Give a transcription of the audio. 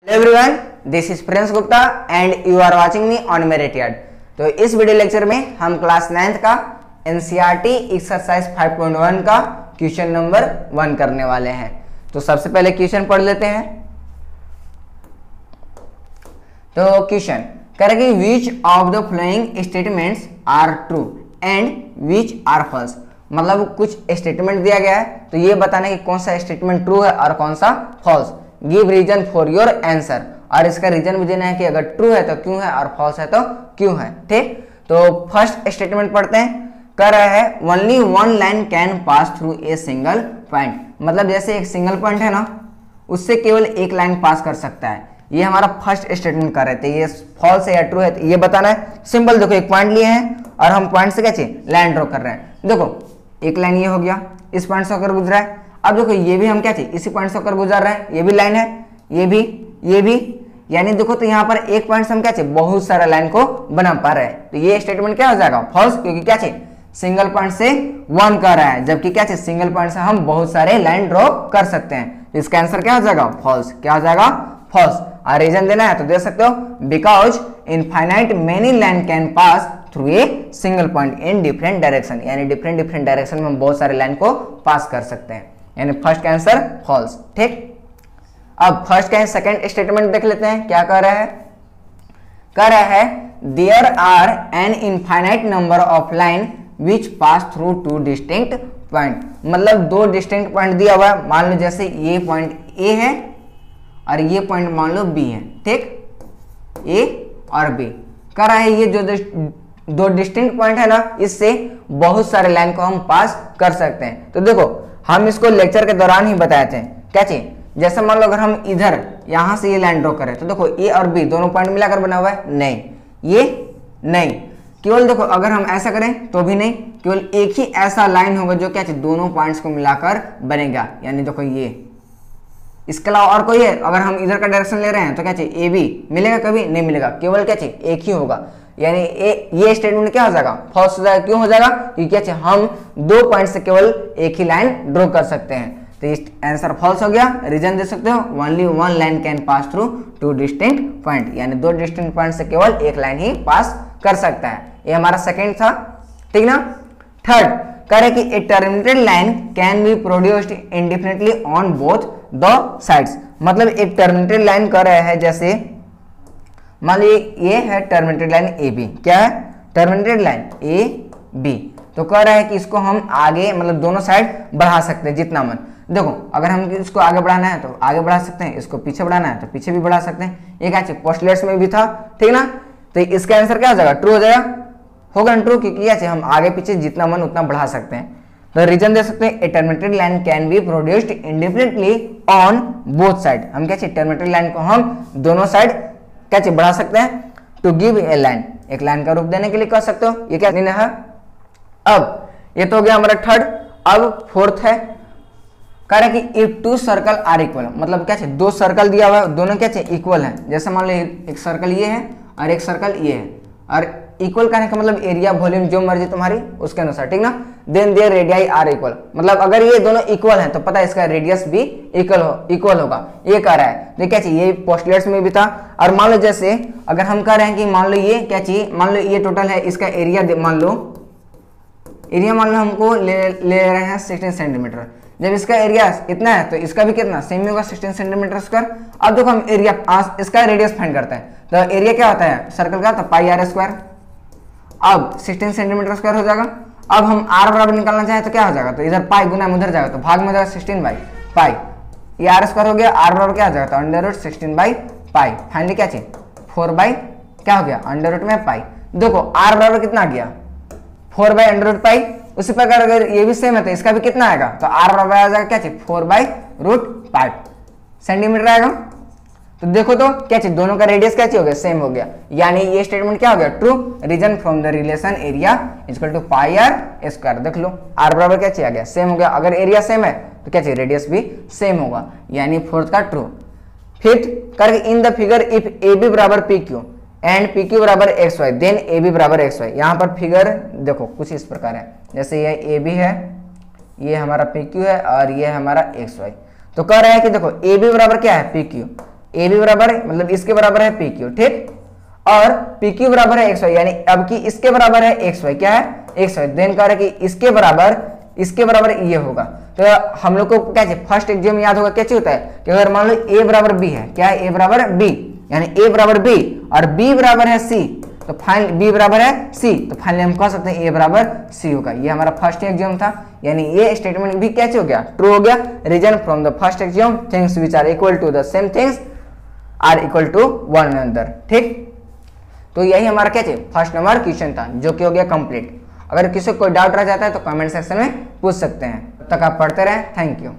Hello everyone, this is Prince Gupta and you are watching me on Merit Yard. तो इस video lecture में हम class 9th का NCERT exercise 5.1 का question number 1 करने वाले हैं। तो सबसे पहले क्वेश्चन पढ़ लेते हैं। तो क्वेश्चन करेंगे which of the following statements are true and which are false. मतलब कुछ स्टेटमेंट दिया गया है, तो ये बताना कि कौन सा स्टेटमेंट ट्रू है और कौन सा false. Give reason for your answer, और इसका रीजन भी देना है कि अगर ट्रू है तो क्यों है और फॉल्स है तो क्यों है। ठीक, तो फर्स्ट स्टेटमेंट पढ़ते हैं। कह रहा है only one line can pass through a single point. मतलब जैसे एक सिंगल पॉइंट है ना, उससे केवल एक लाइन पास कर सकता है। ये हमारा फर्स्ट स्टेटमेंट कर रहे थे। ये फॉल्स है या ट्रू है, तो ये बताना है। सिंपल देखो, एक पॉइंट लिए हैं और हम पॉइंट से क्या चाहिए, लाइन ड्रॉ कर रहे हैं। देखो एक लाइन ये हो गया, इस पॉइंट से होकर गुजरा है। अब देखो ये भी हम क्या चाहिए, इसी पॉइंट से होकर गुजर रहे हैं, ये भी लाइन है, ये भी, यानी देखो तो यहाँ पर एक पॉइंट से हम क्या चाहिए, बहुत सारा लाइन को बना पा रहे हैं। तो ये स्टेटमेंट क्या हो जाएगा, फॉल्स, क्योंकि क्या चाहिए, सिंगल पॉइंट से वन कर रहा है, जबकि क्या चाहिए, सिंगल पॉइंट से हम बहुत सारे लाइन ड्रॉ कर सकते हैं। तो इसका आंसर क्या हो जाएगा, फॉल्स। क्या हो जाएगा, फॉल्स। और रीजन देना है तो दे सकते हो, because infinite many line can pass through a single point in different direction, यानी डिफरेंट डायरेक्शन में हम बहुत सारे लाइन को पास कर सकते हैं, यानी फर्स्ट का आंसर फॉल्स। ठीक, अब फर्स्ट का सेकंड स्टेटमेंट देख लेते हैं। क्या कह रहा है there are an infinite number of line which pass through two distinct point. मतलब दो डिस्टिंक्ट पॉइंट दिया हुआ है। मान लो जैसे ये पॉइंट ए है और ये पॉइंट मान लो बी है। ठीक, ए और बी। कह रहा है ये जो दो डिस्टिंक्ट पॉइंट है ना, इससे बहुत सारे लाइन को हम पास कर सकते हैं। तो देखो हम इसको लेक्चर के दौरान ही बताए थे। क्या चाहिए, जैसे मान लो अगर हम इधर यहां से ये लाइन ड्रॉ करें, तो देखो ए और बी दोनों पॉइंट मिलाकर बना हुआ है, नहीं ये नहीं। केवल देखो अगर हम ऐसा करें तो भी नहीं, केवल एक ही ऐसा लाइन होगा जो क्या चाहिए, दोनों पॉइंट्स को मिलाकर बनेगा। यानी देखो ये, इसके अलावा और कोई है, अगर हम इधर का डायरेक्शन ले रहे हैं तो क्या चाहिए, ए बी मिलेगा, कभी नहीं मिलेगा, केवल क्या चाहिए, एक ही होगा। यानी ये स्टेटमेंट क्या हो जाएगा, फॉल्स हो जाएगा। क्यों हो जाएगा, क्योंकि क्या चाहिए, हम दो पॉइंट से केवल एक ही लाइन ड्रॉ कर सकते हैं। तो इस आंसर फॉल्स हो गया। रीजन दे सकते हो, only one line can pass through two distinct point, यानी दो डिस्टिंक्ट पॉइंट से केवल एक लाइन ही पास कर सकता है। ये हमारा सेकंड था। ठीक ना। थर्ड कह रहे कि a terminated line can be produced indefinitely on both the sides. मतलब एक टर्मिनेटेड लाइन कह रहे हैं, जैसे मान लीजिए ये है टर्मिनेटेड लाइन ए बी। क्या है, टर्मिनेटेड लाइन ए बी। तो कह रहा है कि इसको हम आगे मतलब दोनों साइड बढ़ा सकते हैं जितना मन। देखो अगर हम इसको आगे बढ़ाना है तो आगे बढ़ा सकते हैं, इसको पीछे बढ़ाना है तो पीछे भी बढ़ा सकते हैं। ये क्या चाहिए, पोस्टलेट्स में भी था। ठीक ना। तो इसका आंसर क्या हो जाएगा, ट्रू हो जाएगा, होगा ट्रू, क्योंकि क्या चाहिए, हम आगे पीछे जितना मन उतना बढ़ा सकते हैं। तो रीजन दे सकते हैं, a terminated line can be produced indefinitely on both side. हम क्या चाहिए, टर्मिनेटेड लाइन को हम दोनों साइड क्या चाहिए, बढ़ा सकते हैं। टू गिव ए लाइन, एक लाइन का रूप देने के लिए कह सकते हो। ये क्या देना है। अब ये तो हो गया हमारा थर्ड। अब फोर्थ है, कह रहा है कि if two circle are equal. मतलब क्या चाहिए, दो सर्कल दिया हुआ है, दोनों क्या चाहिए, इक्वल है। जैसे मान लो एक सर्कल ये है और एक सर्कल ये है, और इक्वल कहने का मतलब एरिया वॉल्यूम जो मर्जी तुम्हारी उसके अनुसार। ठीक ना। Then their radii are equal. मतलब अगर ये दोनों इक्वल हैं तो पता है इसका रेडियस भी इक्वल होगा। ये कह रहा है। तो क्या चाहिए, ये पोस्टलेट्स में भी था। और मान लो जैसे अगर हम कह रहे हैं कि मान लो ये क्या चाहिए, मान लो ये टोटल है, इसका एरिया मान लो हमको ले रहे हैं 16 सेंटीमीटर। जब इसका एरिया इतना है तो इसका भी कितना सेम होगा, 16 सेंटीमीटर स्क्वायर। अब देखो हम एरिया इसका रेडियस फाइंड करते हैं। तो एरिया क्या होता है सर्कल का, तो पाई आर स्क्वायर। अब 16 सेंटीमीटर स्क्वायर हो जाएगा। अब हम आर बराबर निकालना चाहे तो क्या हो जाएगा, तो इधर पाई गुना उधर जाएगा तो भाग में हो जाएगा 16 बाई पाई। ये आर स्क्वायर हो गया, आर बराबर क्या हो जाएगा, तो under root 16 by pi. Finally क्या चाहिए, 4 बाई क्या हो गया, अंडर रूट में पाई। देखो आर बराबर कितना आ गया, 4 बाई अंडर रूट पाई। उसी प्रकार अगर ये भी सेम है तो इसका भी कितना आएगा, तो आर बराबर आ जाएगा क्या चाहिए, 4 बाई रूट 5 सेंटीमीटर आएगा। तो देखो तो क्या चाहिए, दोनों का रेडियस क्या चाहिए हो गया, सेम हो गया। यानी ये स्टेटमेंट क्या हो गया, true. Reason from the relation area equal to pi R square. देख लो आर बराबर क्या चाहिए आ गया, सेम हो गया। अगर एरिया सेम है तो क्या चाहिए, रेडियस भी सेम होगा, यानी फोर्थ का ट्रू। फिफ्थ करके in the figure if A B बराबर P Q and P Q बराबर X Y then A B बराबर एक्स वाई। यहाँ पर फिगर देखो कुछ इस प्रकार है, जैसे ये ए बी है, ये हमारा पी क्यू है और ये हमारा एक्स वाई। तो कह रहा है कि देखो ए बी बराबर क्या है, पी क्यू। ए भी बराबर है, मतलब इसके बराबर है पी क्यू, ठीक, और पी क्यू बराबर है एक्स वाई, यानी अब की इसके बराबर है एक्स वाई, क्या है एक्स वाई, देन कह रहा है कि इसके बराबर ये होगा। तो हम लोग को क्या चाहिए, फर्स्ट एग्जाम याद होगा क्या होता है कि अगर मान लो ए बराबर बी है, क्या है ए बराबर बी, यानी ए बराबर बी और बी बराबर है सी, तो फाइनल बी बराबर है सी, तो फाइनली हम कह सकते हैं ए बराबर सी होगा। ये हमारा फर्स्ट एग्जाम था, यानी ये स्टेटमेंट भी क्या हो गया, ट्रू हो गया। Reason from the first exam, things which are equal to the same things are equal to one another, ठीक। तो यही हमारा क्या चाहिए, फर्स्ट नंबर क्वेश्चन था, जो कि हो गया कंप्लीट। अगर किसी को कोई डाउट रह जाता है तो कमेंट सेक्शन में पूछ सकते हैं। तब तक आप पढ़ते रहें, थैंक यू।